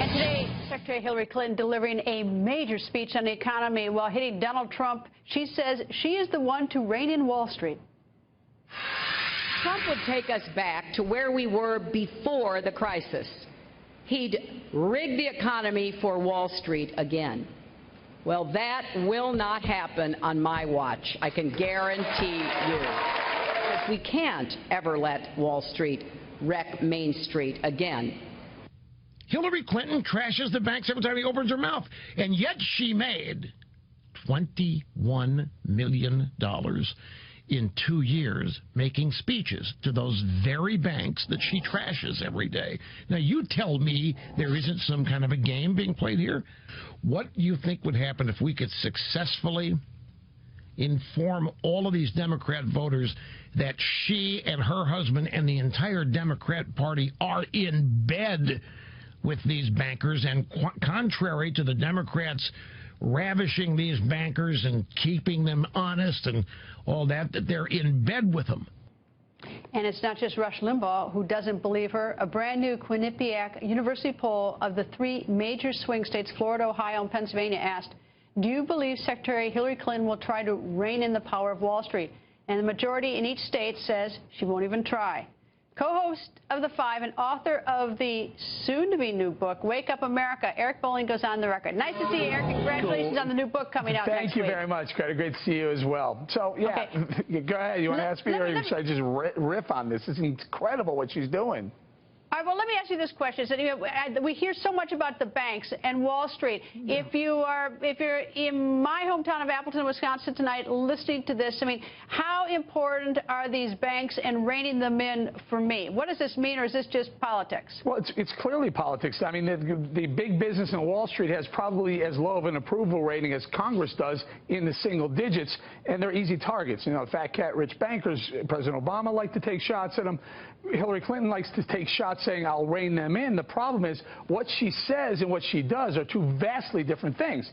Today, Secretary Hillary Clinton delivering a major speech on the economy while hitting Donald Trump. She says she is the one to rein in Wall Street. Trump would take us back to where we were before the crisis. He'd rig the economy for Wall Street again. Well, that will not happen on my watch, I can guarantee you. We can't ever let Wall Street wreck Main Street again. Hillary Clinton crashes the banks every time he opens her mouth, and yet she made $21 million in 2 years making speeches to those very banks that she trashes every day. Now, you tell me there isn't some kind of a game being played here? What do you think would happen if we could successfully inform all of these Democrat voters that she and her husband and the entire Democrat Party are in bed with these bankers, and contrary to the Democrats ravishing these bankers and keeping them honest and all that, that they're in bed with them? And it's not just Rush Limbaugh who doesn't believe her. A brand new Quinnipiac University poll of the three major swing states, Florida, Ohio, and Pennsylvania, asked, do you believe Secretary Hillary Clinton will try to rein in the power of Wall Street? And the majority in each state says she won't even try. Co-host of The Five and author of the soon-to-be new book, Wake Up America, Eric Bolling, goes on the record. Nice to see you, Eric. Congratulations on the new book coming out next week. Thank you very much, Greta. Great to see you as well. So, yeah, okay. Go ahead. You want to ask me, or should I just riff on this? This is incredible what she's doing. All right, well, let me ask you this question. So, we hear so much about the banks and Wall Street. Yeah. If you're in my hometown of Appleton, Wisconsin tonight listening to this, I mean, how important are these banks and reining them in for me? What does this mean, or is this just politics? Well, it's clearly politics. I mean, the big business in Wall Street has probably as low of an approval rating as Congress does, in the single digits, and they're easy targets. You know, fat cat rich bankers, President Obama liked to take shots at them. Hillary Clinton likes to take shots saying, I'll rein them in. The problem is what she says and what she does are two vastly different things.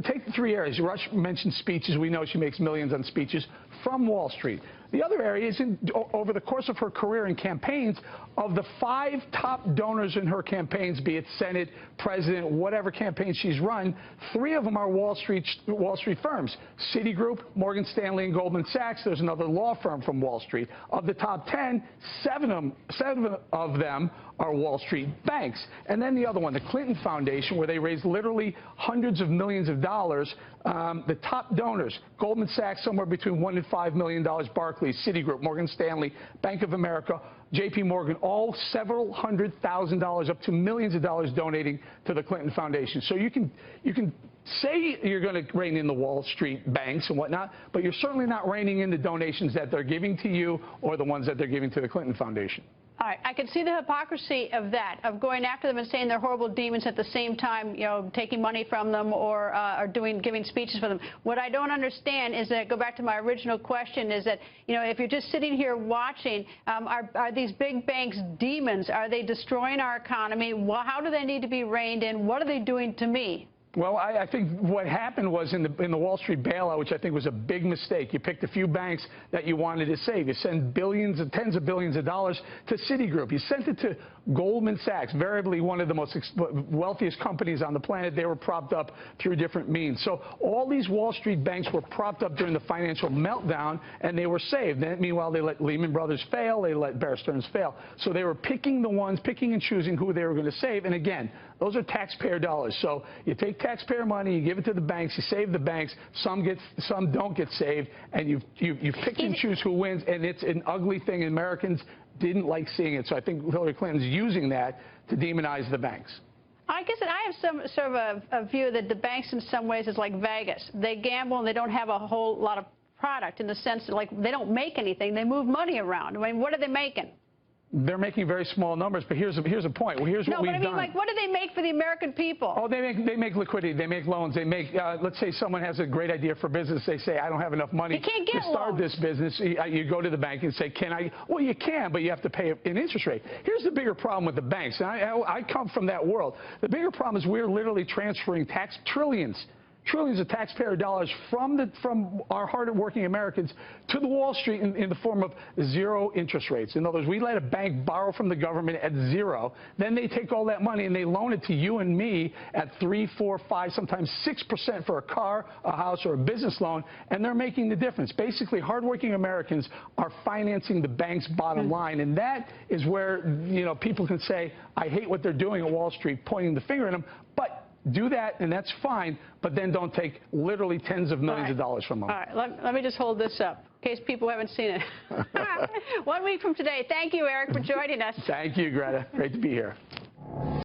Take the three areas. Rush mentioned speeches. We know she makes millions on speeches from Wall Street. The other area is over the course of her career in campaigns, of the 5 top donors in her campaigns, be it Senate, President, whatever campaign she's run, 3 of them are Wall Street firms. Citigroup, Morgan Stanley, and Goldman Sachs. There's another law firm from Wall Street. Of the top 10, 7 of them are Wall Street banks. And then the other one, the Clinton Foundation, where they raised literally hundreds of millions of dollars. The top donors, Goldman Sachs, somewhere between $1 and $5 million, Barclays, Citigroup, Morgan Stanley, Bank of America, J.P. Morgan, all several $100,000 up to millions of dollars donating to the Clinton Foundation. So you can say you're going to rein in the Wall Street banks and whatnot, but you're certainly not reining in the donations that they're giving to you or the ones that they're giving to the Clinton Foundation. All right, I can see the hypocrisy of that, of going after them and saying they're horrible demons at the same time, taking money from them or giving speeches for them. What I don't understand is that, go back to my original question, is that, if you're just sitting here watching, are these big banks demons? Are they destroying our economy? How do they need to be reined in? What are they doing to me? Well, I think what happened was in the Wall Street bailout, which I think was a big mistake, you picked a few banks that you wanted to save. You sent billions and tens of billions of dollars to Citigroup. You sent it to Goldman Sachs, variably one of the most wealthiest companies on the planet. They were propped up through different means. So all these Wall Street banks were propped up during the financial meltdown, and they were saved. And meanwhile, they let Lehman Brothers fail. They let Bear Stearns fail. So they were picking and choosing who they were going to save. And again, those are taxpayer dollars. So you take taxpayer money, you give it to the banks, you save the banks. Some don't get saved, and you pick and choose who wins. And it's an ugly thing. Americans didn't like seeing it. So I think Hillary Clinton's using that to demonize the banks. I guess I have some sort of a view that the banks in some ways is like Vegas. They gamble and they don't have a whole lot of product, in the sense that, like, they don't make anything. They move money around. I mean, what are they making? They're making very small numbers, but here's a point. Well, here's what we've done. No, but I mean, like, what do they make for the American people? Oh, they make liquidity. They make loans. They make, let's say someone has a great idea for business. They say, I don't have enough money to start this business. You go to the bank and say, can I? Well, you can, but you have to pay an interest rate. Here's the bigger problem with the banks. And I come from that world. The bigger problem is we're literally transferring trillions trillions of taxpayer dollars from our hard-working Americans to the Wall Street in the form of zero interest rates. In other words, we let a bank borrow from the government at zero. Then they take all that money and they loan it to you and me at 3, 4, 5, sometimes 6% for a car, a house, or a business loan, and they're making the difference. Basically, hardworking Americans are financing the bank's bottom line, and that is where people can say, I hate what they're doing at Wall Street, pointing the finger at them, but do that, and that's fine, but then don't take literally tens of millions of dollars from them. All right, let me just hold this up in case people haven't seen it. 1 week from today. Thank you, Eric, for joining us. Thank you, Greta. Great to be here.